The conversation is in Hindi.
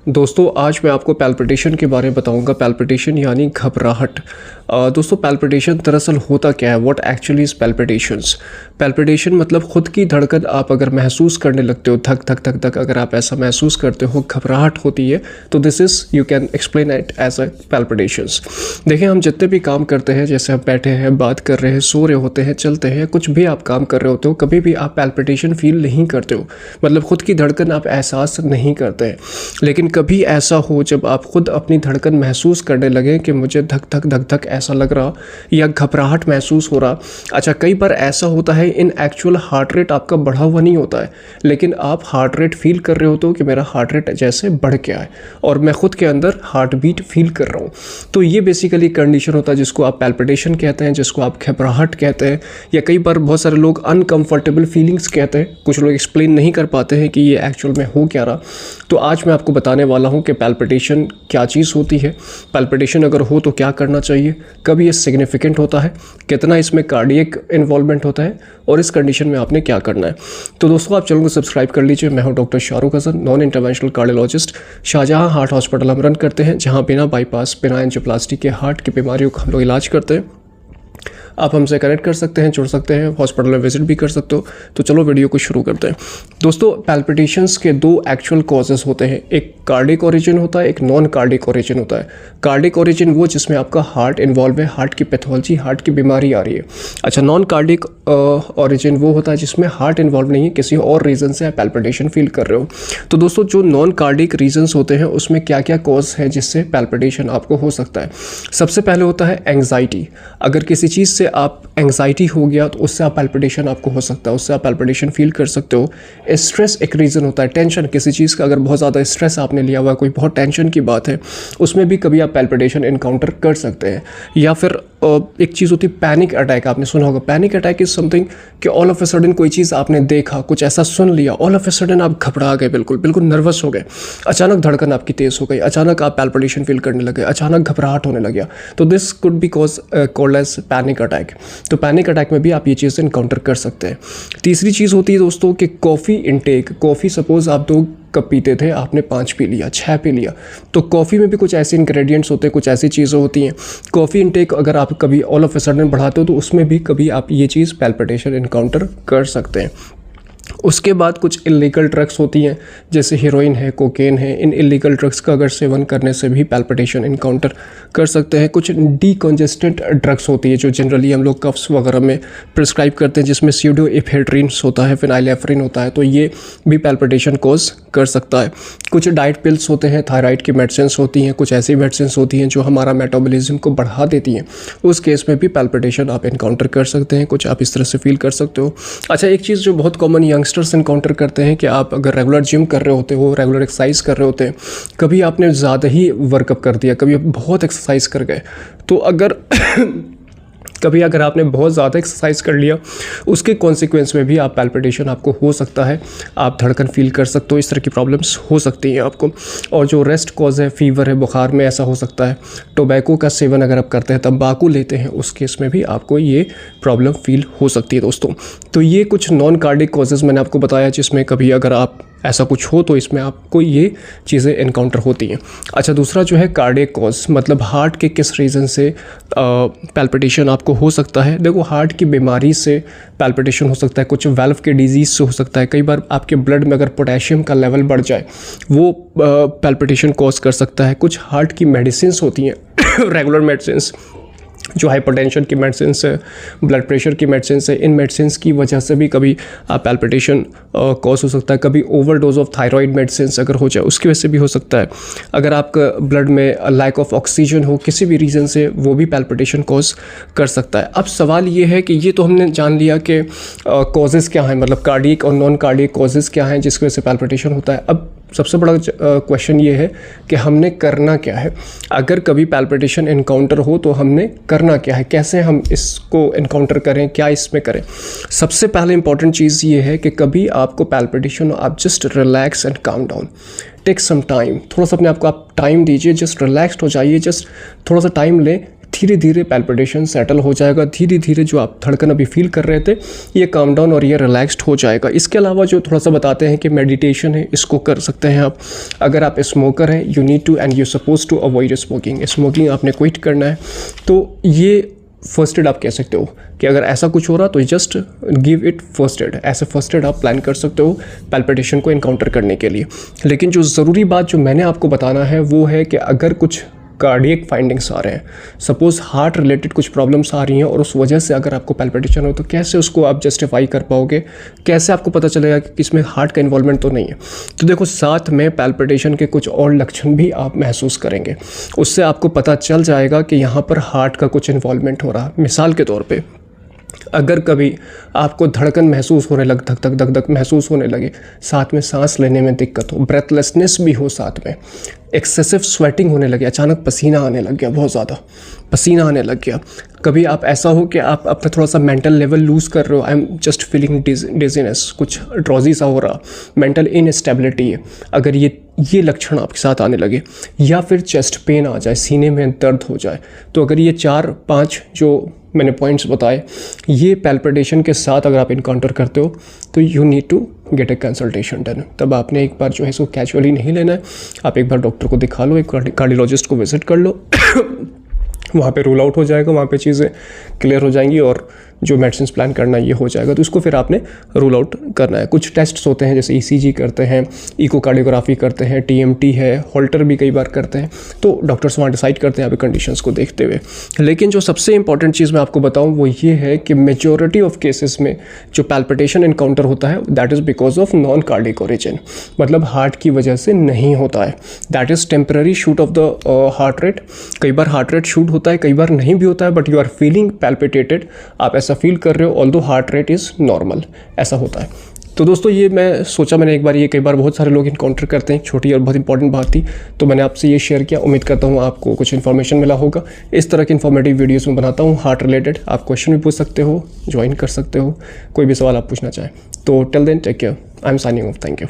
दोस्तों आज मैं आपको पैल्पिटेशन के बारे में बताऊंगा। पैल्पिटेशन यानी घबराहट। दोस्तों पैल्पिटेशन दरअसल होता क्या है, what actually is palpitations. Palpitation मतलब खुद की धड़कन आप अगर महसूस करने लगते हो, धक धक धक धक अगर आप ऐसा महसूस करते हो, घबराहट होती है, तो this is you can explain it as a palpitations. देखिए हम जितने भी काम करते हैं, जैसे हम बैठे हैं, बात कर रहे हैं, सो रहे होते हैं, चलते हैं, कुछ भी आप काम कर रहे होते हो, कभी भी आप पैल्पिटेशन फील नहीं करते हो, मतलब खुद की धड़कन आप एहसास नहीं करते हैं। लेकिन कभी ऐसा हो जब आप खुद अपनी धड़कन महसूस करने लगे कि मुझे धक धक धक धक ऐसा लग रहा या घबराहट महसूस हो रहा। अच्छा, कई बार ऐसा होता है इन एक्चुअल हार्ट रेट आपका बढ़ा हुआ नहीं होता है, लेकिन आप हार्ट रेट फील कर रहे होते हो कि मेरा हार्ट रेट जैसे बढ़ गया है और मैं खुद के अंदर हार्ट बीट फील कर रहा हूँ। तो ये बेसिकली कंडीशन होता है जिसको आप पैल्पिटेशन कहते हैं, जिसको आप घबराहट कहते हैं, या कई बार बहुत सारे लोग अनकंफर्टेबल फीलिंग्स कहते हैं। कुछ लोग एक्सप्लेन नहीं कर पाते हैं कि ये एक्चुअल में हो क्या रहा। तो आज मैं आपको बताने वाला हूं कि पैल्पिटेशन क्या चीज़ होती है, पैल्पिटेशन अगर हो तो क्या करना चाहिए, कब ये सिग्निफिकेंट होता है, कितना इसमें कार्डियक इन्वॉल्वमेंट होता है और इस कंडीशन में आपने क्या करना है। तो दोस्तों आप चैनल को सब्सक्राइब कर लीजिए। मैं हूं doctor Shahrukh Hasan, non interventional cardiologist. Shahjahan heart hospital हम रन करते हैं, जहां बिना बाईपास, बिना एंजियोप्लास्टी के हार्ट की बीमारियों का हम लोग इलाज करते हैं। आप हमसे कनेक्ट कर सकते हैं, जुड़ सकते हैं, हॉस्पिटल में विजिट भी कर सकते हो। तो चलो वीडियो को शुरू करते हैं। दोस्तों पैल्पिटेशंस के दो एक्चुअल कॉजेज़ होते हैं, एक कार्डिक ओरिजिन होता है, एक नॉन कार्डिक ओरिजिन होता है। कार्डिक ओरिजिन वो जिसमें आपका हार्ट इन्वॉल्व है, हार्ट की पैथोलॉजी, हार्ट की बीमारी आ रही है। अच्छा, नॉन कार्डिक ओरिजिन वो होता है जिसमें हार्ट इन्वॉल्व नहीं है, किसी और रीज़न से आप पैल्पिटेशन फील कर रहे हो। तो दोस्तों जो नॉन कार्डिक रीजन्स होते हैं उसमें क्या क्या कॉज है जिससे पैल्पिटेशन आपको हो सकता है। सबसे पहले होता है एंग्जाइटी। अगर किसी चीज़ से आप एंग्जाइटी हो गया तो उससे आप पैल्पिटेशन आपको हो सकता है, उससे आप पैल्पिटेशन फील कर सकते हो। स्ट्रेस एक रीज़न होता है, टेंशन, किसी चीज़ का अगर बहुत ज़्यादा स्ट्रेस आपने लिया हुआ, कोई बहुत टेंशन की बात है, उसमें भी कभी आप पैल्पिटेशन इनकाउंटर कर सकते हैं। या फिर एक चीज़ होती है पैनिक अटैक। आपने सुना होगा, पैनिक अटैक इज़ समथिंग कि ऑल ऑफ ए सडन कोई चीज़ आपने देखा, कुछ ऐसा सुन लिया, ऑल ऑफ ए सडन आप घबरा गए, बिल्कुल नर्वस हो गए, अचानक धड़कन आपकी तेज़ हो गई, अचानक आप पैल्पिटेशन फील करने लगे, अचानक घबराहट होने लग गया। तो this could be called as panic attack. तो पैनिक अटैक में भी आप ये चीज़ इनकाउंटर कर सकते हैं। तीसरी चीज़ होती है दोस्तों कि कॉफ़ी इनटेक। कॉफ़ी सपोज आप 2 कप पीते थे, आपने 5 पी लिया, 6 पी लिया, तो कॉफ़ी में भी कुछ ऐसे इंग्रेडिएंट्स होते हैं, कुछ ऐसी चीज़ें होती हैं। कॉफ़ी इनटेक अगर आप कभी ऑल ऑफ ए सडन बढ़ाते हो तो उसमें भी कभी आप ये चीज़ पैल्पिटेशन इनकाउंटर कर सकते हैं। उसके बाद कुछ इलीगल ड्रग्स होती हैं, जैसे हीरोइन है, कोकेन है। इन इलीगल ड्रग्स का अगर सेवन करने से भी पैल्पिटेशन इनकाउंटर कर सकते हैं। कुछ डीकंजेस्टेंट ड्रग्स होती है जो जनरली हम लोग कफ्स वगैरह में प्रिस्क्राइब करते हैं, जिसमें स्यूडोएफेड्रिन होता है, फिनाइलेफ्रिन होता है, तो ये भी पैल्पिटेशन कॉज कर सकता है। कुछ डाइट पिल्स होते हैं, थायराइड की मेडिसिन होती हैं, कुछ ऐसी मेडिसिन होती हैं जो हमारा मेटाबॉलिज्म को बढ़ा देती हैं, उस केस में भी पैल्पिटेशन आप इनकाउंटर कर सकते हैं। कुछ आप इस तरह से फील कर सकते हो। अच्छा, एक चीज़ जो बहुत कॉमन यंगस्टर्स इनकाउंटर करते हैं कि आप अगर रेगुलर जिम कर रहे होते हो, रेगुलर एक्सरसाइज कर रहे होते हैं, कभी आपने ज़्यादा ही वर्कअप कर दिया, कभी बहुत एक्सरसाइज कर गए, तो अगर कभी अगर आपने बहुत ज़्यादा एक्सरसाइज कर लिया, उसके कॉन्सिक्वेंस में भी आप पैल्पिटेशन आपको हो सकता है, आप धड़कन फील कर सकते हो, इस तरह की प्रॉब्लम्स हो सकती हैं आपको। और जो रेस्ट कॉज है, फीवर है, बुखार में ऐसा हो सकता है। टोबैको का सेवन अगर आप करते हैं, तंबाकू लेते हैं, उस केस में भी आपको ये प्रॉब्लम फील हो सकती है दोस्तों। तो ये कुछ नॉन कार्डिक कॉजेज़ मैंने आपको बताया जिसमें कभी अगर आप ऐसा कुछ हो तो इसमें आपको ये चीज़ें इनकाउंटर होती हैं। अच्छा, दूसरा जो है कार्डियक कॉज, मतलब हार्ट के किस रीज़न से पैल्पिटेशन आपको हो सकता है। देखो, हार्ट की बीमारी से पैल्पिटेशन हो सकता है, कुछ वाल्व के डिजीज़ से हो सकता है। कई बार आपके ब्लड में अगर पोटेशियम का लेवल बढ़ जाए वो पैल्पिटेशन कॉज कर सकता है। कुछ हार्ट की मेडिसिन होती हैं रेगुलर मेडिसिन जो हाइपरटेंशन की मेडिसिन है, ब्लड प्रेशर की मेडिसिन है, इन मेडिसिन की वजह से भी कभी पैल्पिटेशन कॉज हो सकता है। कभी ओवरडोज ऑफ थायराइड मेडिसिन अगर हो जाए उसकी वजह से भी हो सकता है। अगर आपका ब्लड में लैक ऑफ ऑक्सीजन हो किसी भी रीज़न से, वो भी पैल्पिटेशन कॉज कर सकता है। अब सवाल ये है कि ये तो हमने जान लिया कि कॉजेज़ क्या हैं, मतलब कार्डियक और नॉन कार्डियक कॉजेज़ क्या हैं जिसकी वजह से पैल्पिटेशन होता है। अब सबसे बड़ा क्वेश्चन ये है कि हमने करना क्या है। अगर कभी पैल्पिटेशन इनकाउंटर हो तो हमने करना क्या है, कैसे हम इसको इनकाउंटर करें, क्या इसमें करें। सबसे पहले इंपॉर्टेंट चीज़ ये है कि कभी आपको पैल्पिटेशन, आप just relax and calm down, take some time, थोड़ा सा अपने आप को आप टाइम दीजिए, जस्ट रिलैक्स्ड हो जाइए, जस्ट थोड़ा सा टाइम लें, धीरे धीरे पैल्पिटेशन सेटल हो जाएगा, धीरे धीरे जो आप धड़कन अभी फील कर रहे थे ये काम डाउन और ये रिलैक्स्ड हो जाएगा। इसके अलावा जो थोड़ा सा बताते हैं कि मेडिटेशन है, इसको कर सकते हैं आप। अगर आप स्मोकर हैं, you need to and you suppose to avoid smoking, smoking आपने क्विट करना है। तो ये फर्स्ट एड आप कह सकते हो कि अगर ऐसा कुछ हो रहा तो just give it first aid, ऐसे फर्स्ट एड आप प्लान कर सकते हो पैल्पिटेशन को इनकाउंटर करने के लिए। लेकिन जो ज़रूरी बात जो मैंने आपको बताना है वो है कि अगर कुछ कार्डियक फाइंडिंग्स आ रहे हैं, सपोज़ हार्ट रिलेटेड कुछ प्रॉब्लम्स आ रही हैं और उस वजह से अगर आपको पैल्पिटेशन हो तो कैसे उसको आप जस्टिफाई कर पाओगे, कैसे आपको पता चलेगा कि इसमें हार्ट का इन्वॉल्वमेंट तो नहीं है। तो देखो, साथ में पैल्पिटेशन के कुछ और लक्षण भी आप महसूस करेंगे, उससे आपको पता चल जाएगा कि यहाँ पर हार्ट का कुछ इन्वॉल्वमेंट हो रहा। मिसाल के तौर पर अगर कभी आपको धड़कन महसूस होने लग, धक धक धक धक महसूस होने लगे, साथ में सांस लेने में दिक्कत हो, ब्रेथलेसनेस भी हो, साथ में एक्सेसिव स्वेटिंग होने लगे, अचानक पसीना आने लग गया, बहुत ज़्यादा पसीना आने लग गया, कभी आप ऐसा हो कि आप अपना थोड़ा सा मेंटल लेवल लूज़ कर रहे हो, I am just feeling dizziness, कुछ ड्रॉजी सा हो रहा, मेंटल इनस्टेबिलिटी है, अगर ये लक्षण आपके साथ आने लगे, या फिर चेस्ट पेन आ जाए, सीने में दर्द हो जाए, तो अगर ये 4-5 जो मैंने पॉइंट्स बताए ये पैल्पिटेशन के साथ अगर आप इनकाउंटर करते हो तो you need to get a consultation done. तब आपने एक बार जो है इसको कैजुअली नहीं लेना है, आप एक बार डॉक्टर को दिखा लो, एक कार्डियोलॉजिस्ट को विजिट कर लो वहाँ पे रूल आउट हो जाएगा, वहाँ पे चीज़ें क्लियर हो जाएंगी और जो मेडिसिन प्लान करना ये हो जाएगा। तो इसको फिर आपने रूल आउट करना है। कुछ टेस्ट्स होते हैं जैसे ECG करते हैं, इकोकार्डियोग्राफी करते हैं, TMT है, होल्टर भी कई बार करते हैं, तो डॉक्टर्स वहाँ डिसाइड करते हैं आपकी कंडीशंस को देखते हुए। लेकिन जो सबसे इंपॉर्टेंट चीज़ मैं आपको बताऊँ वो ये है कि मेजॉरिटी ऑफ केसेस में जो पैल्पिटेशन इनकाउंटर होता है that is because of non cardiac origin, मतलब हार्ट की वजह से नहीं होता है, that is temporary shoot of the heart rate. कई बार हार्ट रेट शूट होता है, कई बार नहीं भी होता है, बट यू आर फीलिंग पैल्पिटेटेड, आप ऐसा फील कर रहे हो although heart rate is normal, ऐसा होता है। तो दोस्तों ये मैं सोचा, मैंने एक बार ये कई बार बहुत सारे लोग इनकाउंटर करते हैं, छोटी और बहुत इंपॉर्टेंट बात थी तो मैंने आपसे ये शेयर किया। उम्मीद करता हूँ आपको कुछ इन्फॉर्मेशन मिला होगा। इस तरह की इन्फॉर्मेटिव वीडियोस में बनाता हूँ हार्ट रिलेटेड, आप क्वेश्चन भी पूछ सकते हो, ज्वाइन कर सकते हो, कोई भी सवाल आप पूछना चाहें। तो till then take care, I am signing off, thank you.